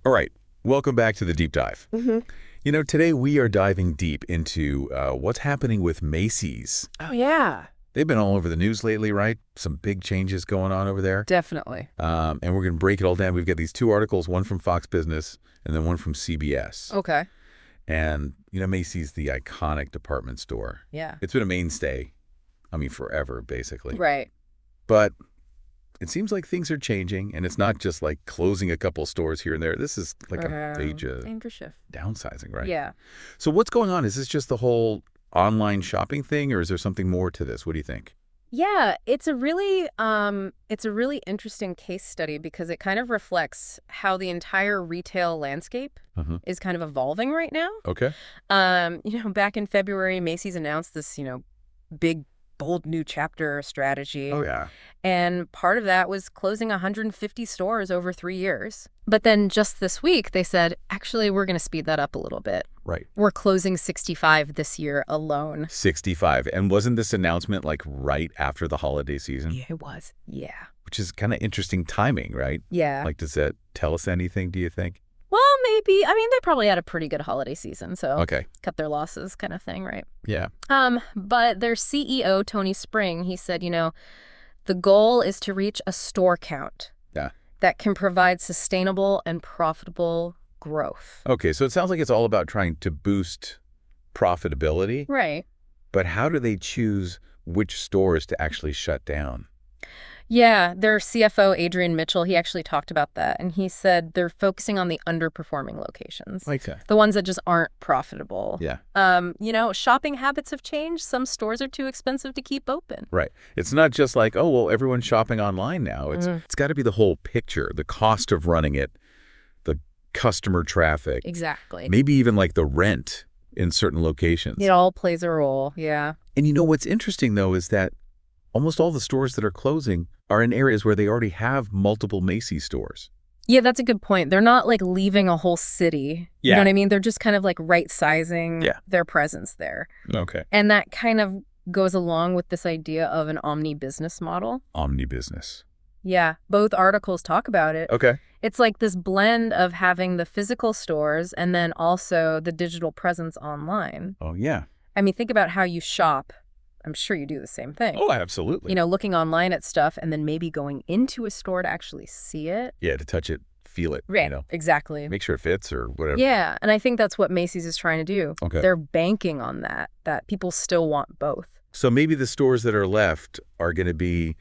All right, welcome back to the deep dive. Today we are diving deep into what's happening with Macy's. Oh, yeah. They've been all over the news lately, right? Some big changes going on over there. Definitely. And we're going to break it all down. We've got these two articles, one from Fox Business and then one from CBS. Okay. And, Macy's the iconic department store. Yeah. It's been a mainstay, forever, basically. Right. But it seems like things are changing, and it's not just like closing a couple stores here and there. This is like a major shift. downsizing, right? Yeah. So what's going on? Is this just the whole online shopping thing, or is there something more to this? What do you think? Yeah, it's a really interesting case study because it kind of reflects how the entire retail landscape is kind of evolving right now. Okay. Back in February, Macy's announced this, big, bold new chapter strategy. Oh, yeah. And part of that was closing 150 stores over 3 years. But then just this week, they said, actually, we're going to speed that up a little bit. Right. We're closing 65 this year alone. 65. And wasn't this announcement like right after the holiday season? Yeah, it was. Yeah. Which is kind of interesting timing, right? Yeah. Like, does that tell us anything, do you think? Well, maybe. I mean, they probably had a pretty good holiday season, so Okay. cut their losses kind of thing, right? Yeah. But their CEO, Tony Spring, he said, the goal is to reach a store count that can provide sustainable and profitable growth. Okay, so it sounds like it's all about trying to boost profitability. Right. But how do they choose which stores to actually shut down? Yeah, their CFO, Adrian Mitchell, he actually talked about that. And he said they're focusing on the underperforming locations. Like that. The ones that just aren't profitable. Yeah. Shopping habits have changed. Some stores are too expensive to keep open. Right. It's not just like, oh, well, everyone's shopping online now. It's got to be the whole picture, the cost of running it, the customer traffic. Exactly. Maybe even like the rent in certain locations. It all plays a role, yeah. And what's interesting, though, is that almost all the stores that are closing are in areas where they already have multiple Macy's stores. Yeah, that's a good point. They're not like leaving a whole city. Yeah. You know what I mean? They're just kind of like right-sizing their presence there. Okay. And that kind of goes along with this idea of an omni-business model. Omni-business. Yeah, both articles talk about it. Okay. It's like this blend of having the physical stores and then also the digital presence online. Oh, yeah. I mean, think about how you shop. I'm sure you do the same thing. Oh, absolutely. Looking online at stuff and then maybe going into a store to actually see it. Yeah, to touch it, feel it. Right, exactly. Make sure it fits or whatever. Yeah, and I think that's what Macy's is trying to do. Okay. They're banking on that people still want both. So maybe the stores that are left are going to be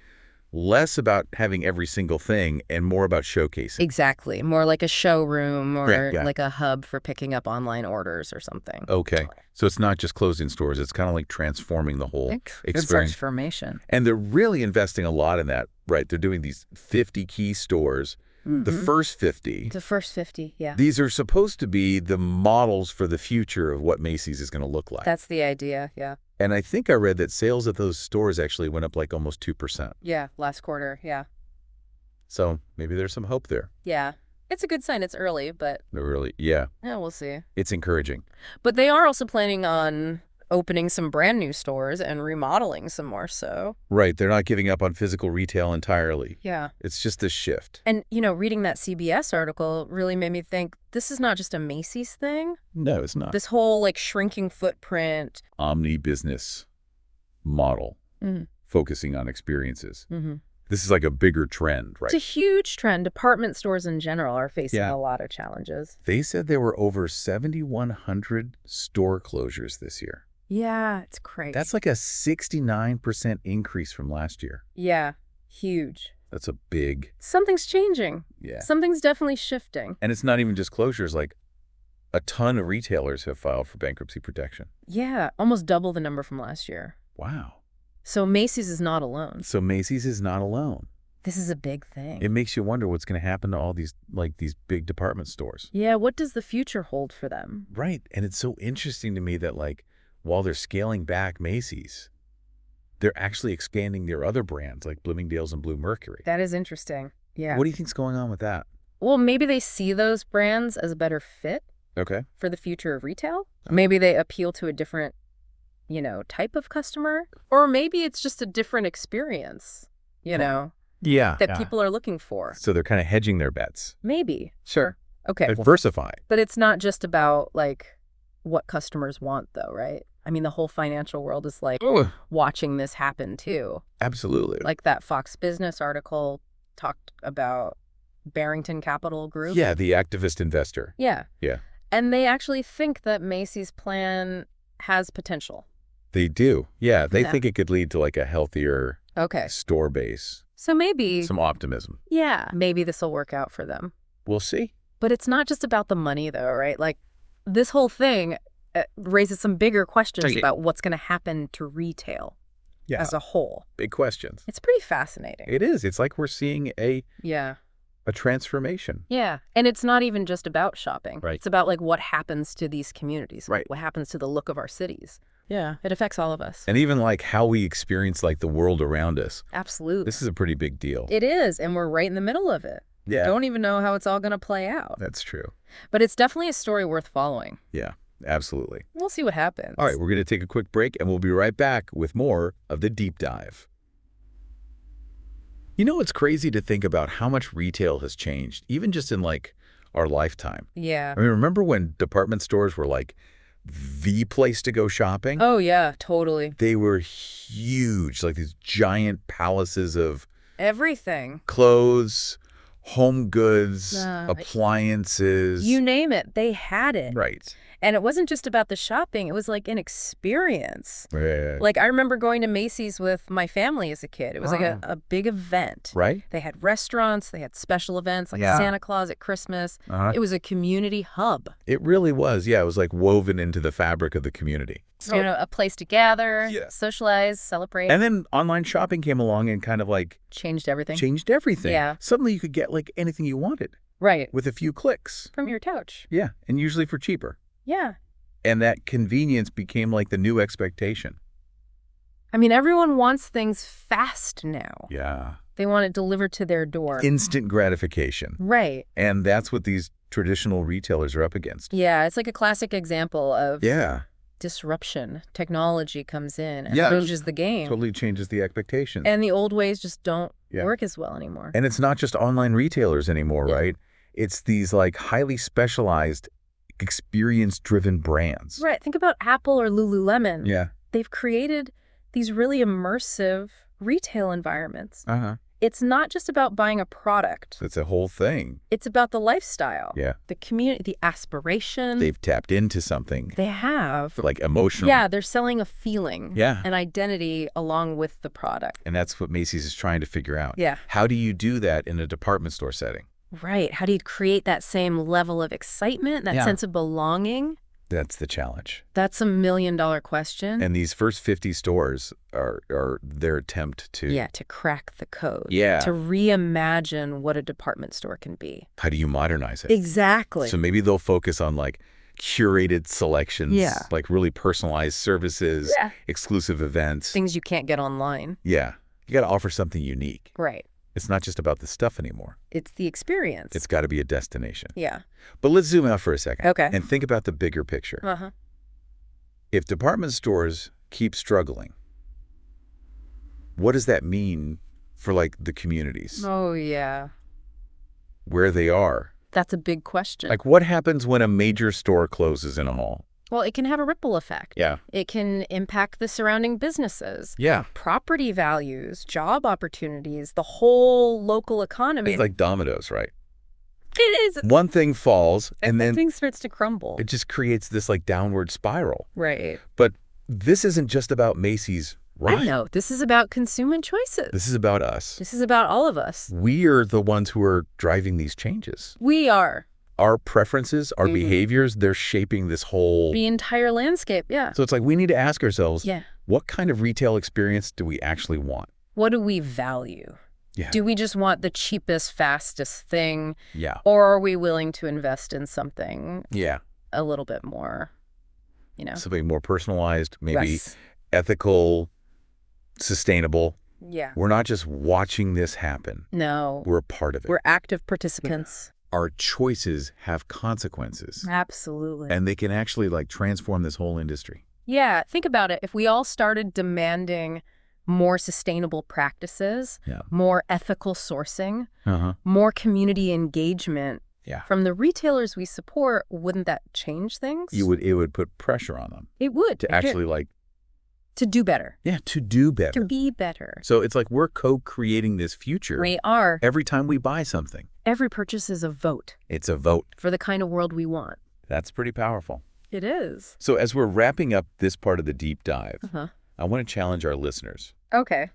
less about having every single thing and more about showcasing. Exactly. More like a showroom or Yeah. like a hub for picking up online orders or something. Okay. So it's not just closing stores. It's kind of like transforming the whole experience. Transformation. And they're really investing a lot in that, right? They're doing these 50 key stores. The first 50. The first 50, yeah. These are supposed to be the models for the future of what Macy's is going to look like. That's the idea, yeah. And I think I read that sales at those stores actually went up like almost 2%. Yeah, last quarter, yeah. So maybe there's some hope there. Yeah. It's a good sign. It's early, but Yeah, we'll see. it's encouraging. But they are also planning on opening some brand new stores and remodeling some more so. Right. They're not giving up on physical retail entirely. Yeah. It's just this shift. And, reading that CBS article really made me think this is not just a Macy's thing. No, it's not. This whole like shrinking footprint. Omni-business model, focusing on experiences. Mm-hmm. This is like a bigger trend, right? It's a huge trend. Department stores in general are facing a lot of challenges. They said there were over 7,100 store closures this year. Yeah, it's crazy. That's like a 69% increase from last year. Yeah, huge. That's a big... Something's changing. Yeah. Something's definitely shifting. And it's not even just closures. Like, a ton of retailers have filed for bankruptcy protection. Yeah, almost double the number from last year. Wow. So Macy's is not alone. So Macy's is not alone. This is a big thing. It makes you wonder what's going to happen to all these big department stores. Yeah, what does the future hold for them? Right. And it's so interesting to me that while they're scaling back Macy's, they're actually expanding their other brands like Bloomingdale's and Bluemercury. That is interesting. Yeah. What do you think's going on with that? Well, maybe they see those brands as a better fit for the future of retail. Maybe they appeal to a different, type of customer. Or maybe it's just a different experience, that people are looking for. So they're kind of hedging their bets. Maybe. Sure. Okay. Diversify. But it's not just about, like, what customers want, though, right? I mean, the whole financial world is, like, watching this happen, too. Absolutely. Like that Fox Business article talked about Barington Capital Group. Yeah, the activist investor. Yeah. Yeah. And they actually think that Macy's plan has potential. They do. Yeah, they think it could lead to, like, a healthier store base. So maybe... Some optimism. Yeah. Maybe this will work out for them. We'll see. But it's not just about the money, though, right? Like, this whole thing raises some bigger questions about what's going to happen to retail as a whole. Big questions. It's pretty fascinating. It is. It's like we're seeing a transformation. Yeah. And it's not even just about shopping. Right. It's about, like, what happens to these communities. Right. What happens to the look of our cities. Yeah. It affects all of us. And even, like, how we experience, like, the world around us. Absolutely. This is a pretty big deal. It is. And we're right in the middle of it. Yeah. Don't even know how it's all going to play out. That's true. But it's definitely a story worth following. Yeah, absolutely. We'll see what happens. All right, we're going to take a quick break, and we'll be right back with more of the Deep Dive. You know, it's crazy to think about how much retail has changed, even just in, like, our lifetime. Yeah. I mean, remember when department stores were, like, the place to go shopping? Oh, yeah, totally. They were huge, like these giant palaces of everything. Clothes, home goods, appliances. You name it, they had it. Right. And it wasn't just about the shopping. It was like an experience. Right. Like, I remember going to Macy's with my family as a kid. It was like a big event. Right. They had restaurants. They had special events like Santa Claus at Christmas. It was a community hub. It really was. Yeah, it was like woven into the fabric of the community. So, you know, a place to gather, socialize, celebrate. And then online shopping came along and kind of like... Changed everything. Changed everything. Yeah. Suddenly you could get like anything you wanted. Right. With a few clicks. From your couch. Yeah, and usually for cheaper. Yeah. And that convenience became like the new expectation. I mean, everyone wants things fast now. Yeah. They want it delivered to their door. Instant gratification. Right. And that's what these traditional retailers are up against. Yeah, it's like a classic example of disruption. Technology comes in and changes the game. Totally changes the expectations. And the old ways just don't work as well anymore. And it's not just online retailers anymore, right? It's these like highly specialized experience-driven brands. Right. Think about Apple or Lululemon. Yeah. They've created these really immersive retail environments. It's not just about buying a product. It's a whole thing. It's about the lifestyle. Yeah. The community, the aspiration. They've tapped into something. They have. Like emotional. Yeah, they're selling a feeling. Yeah. An identity along with the product. And that's what Macy's is trying to figure out. Yeah. How do you do that in a department store setting? Right. How do you create that same level of excitement, that sense of belonging? That's the challenge. That's $1 million question. And these first 50 stores are their attempt to... Yeah, to crack the code. Yeah. To reimagine what a department store can be. How do you modernize it? Exactly. So maybe they'll focus on like curated selections, like really personalized services, exclusive events. Things you can't get online. Yeah. You got to offer something unique. Right. It's not just about the stuff anymore. It's the experience. It's got to be a destination. Yeah. But let's zoom out for a second. Okay. And think about the bigger picture. If department stores keep struggling, what does that mean for like the communities? Oh, yeah. Where they are? That's a big question. Like what happens when a major store closes in a mall? Well, it can have a ripple effect. Yeah. It can impact the surrounding businesses. Yeah. Property values, job opportunities, the whole local economy. It's like dominoes, right? It is. One thing falls and then thing starts to crumble. It just creates this like downward spiral. Right. But this isn't just about Macy's, right? I know. This is about consumer choices. This is about us. This is about all of us. We're the ones who are driving these changes. We are. Our preferences, our behaviors, they're shaping this whole... The entire landscape, yeah. So it's like we need to ask ourselves, what kind of retail experience do we actually want? What do we value? Yeah. Do we just want the cheapest, fastest thing? Yeah. Or are we willing to invest in something a little bit more, you know? Something more personalized, maybe ethical, sustainable. Yeah. We're not just watching this happen. No. We're a part of it. We're active participants. Our choices have consequences. Absolutely. And they can actually like transform this whole industry. Yeah, think about it. If we all started demanding more sustainable practices, more ethical sourcing, more community engagement, Yeah. from the retailers we support, wouldn't that change things? It would put pressure on them. It would. To actually like... To do better. Yeah, to do better. To be better. So it's like we're co-creating this future. We are. Every time we buy something. Every purchase is a vote. It's a vote. For the kind of world we want. That's pretty powerful. It is. So as we're wrapping up this part of the deep dive, I want to challenge our listeners. Okay.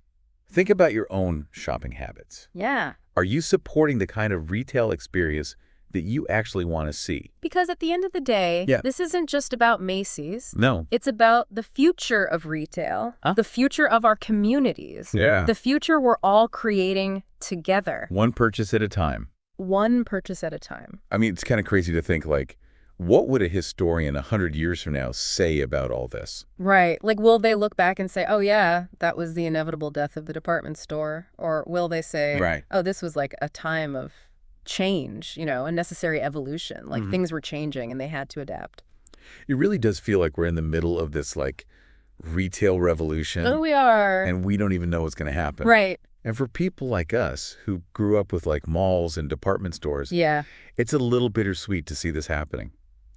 Think about your own shopping habits. Yeah. Are you supporting the kind of retail experience that you actually want to see? Because at the end of the day, this isn't just about Macy's. No. It's about the future of retail, the future of our communities, the future we're all creating together. One purchase at a time. One purchase at a time. I mean, it's kind of crazy to think, like, what would a historian 100 years from now say about all this? Right. Like, will they look back and say, oh, yeah, that was the inevitable death of the department store? Or will they say, oh, this was like a time of change, you know, a necessary evolution, like things were changing and they had to adapt. It really does feel like we're in the middle of this, like, retail revolution. Oh, we are. And we don't even know what's going to happen. Right. And for people like us who grew up with, like, malls and department stores, it's a little bittersweet to see this happening.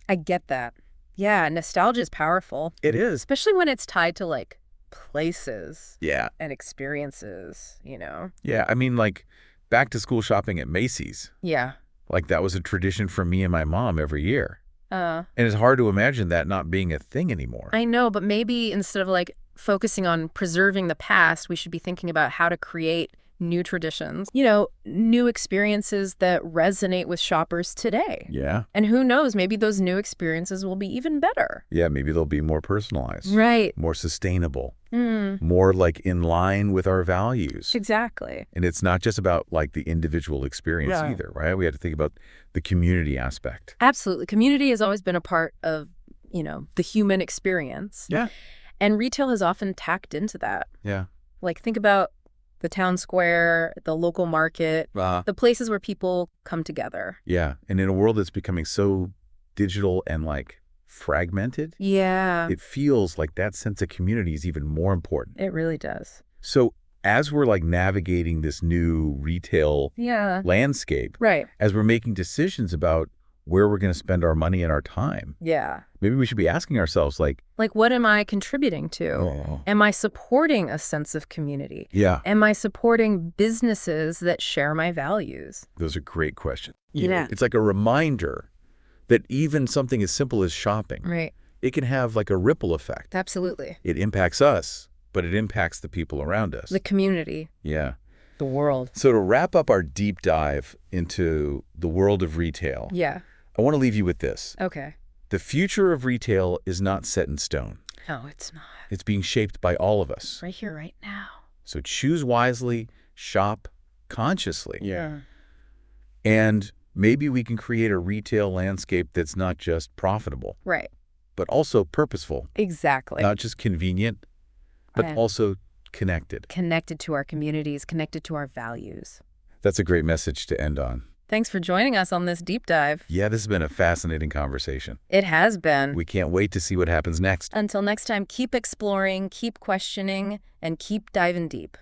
I get that. Yeah, nostalgia is powerful. It is. Especially when it's tied to, like, places. Yeah. And experiences, you know? Yeah, I mean, like, back-to-school shopping at Macy's. Yeah. Like, that was a tradition for me and my mom every year. And it's hard to imagine that not being a thing anymore. I know, but maybe instead of, like, focusing on preserving the past, we should be thinking about how to create new traditions, you know, new experiences that resonate with shoppers today. Yeah. And who knows, maybe those new experiences will be even better. Yeah, maybe they'll be more personalized. Right. More sustainable. More, like, in line with our values. Exactly. And it's not just about, like, the individual experience either, right? We have to think about the community aspect. Absolutely. Community has always been a part of, you know, the human experience. Yeah. And retail has often tacked into that. Yeah. Like, think about the town square, the local market, the places where people come together. Yeah. And in a world that's becoming so digital and, like, fragmented, it feels like that sense of community is even more important. It really does. So as we're, like, navigating this new retail landscape, as we're making decisions about where we're going to spend our money and our time, maybe we should be asking ourselves, like, what am I contributing to? Am I supporting a sense of community? Yeah. Am I supporting businesses that share my values? Those are great questions. Yeah. It's like a reminder that even something as simple as shopping, it can have, like, a ripple effect. Absolutely. It impacts us, but it impacts the people around us. The community. Yeah. The world. So to wrap up our deep dive into the world of retail, I want to leave you with this. Okay. The future of retail is not set in stone. No, it's not. It's being shaped by all of us. Right here, right now. So choose wisely, shop consciously. Yeah. And maybe we can create a retail landscape that's not just profitable. Right. But also purposeful. Exactly. Not just convenient, but also connected. Connected to our communities, connected to our values. That's a great message to end on. Thanks for joining us on this deep dive. Yeah, this has been a fascinating conversation. It has been. We can't wait to see what happens next. Until next time, keep exploring, keep questioning, and keep diving deep.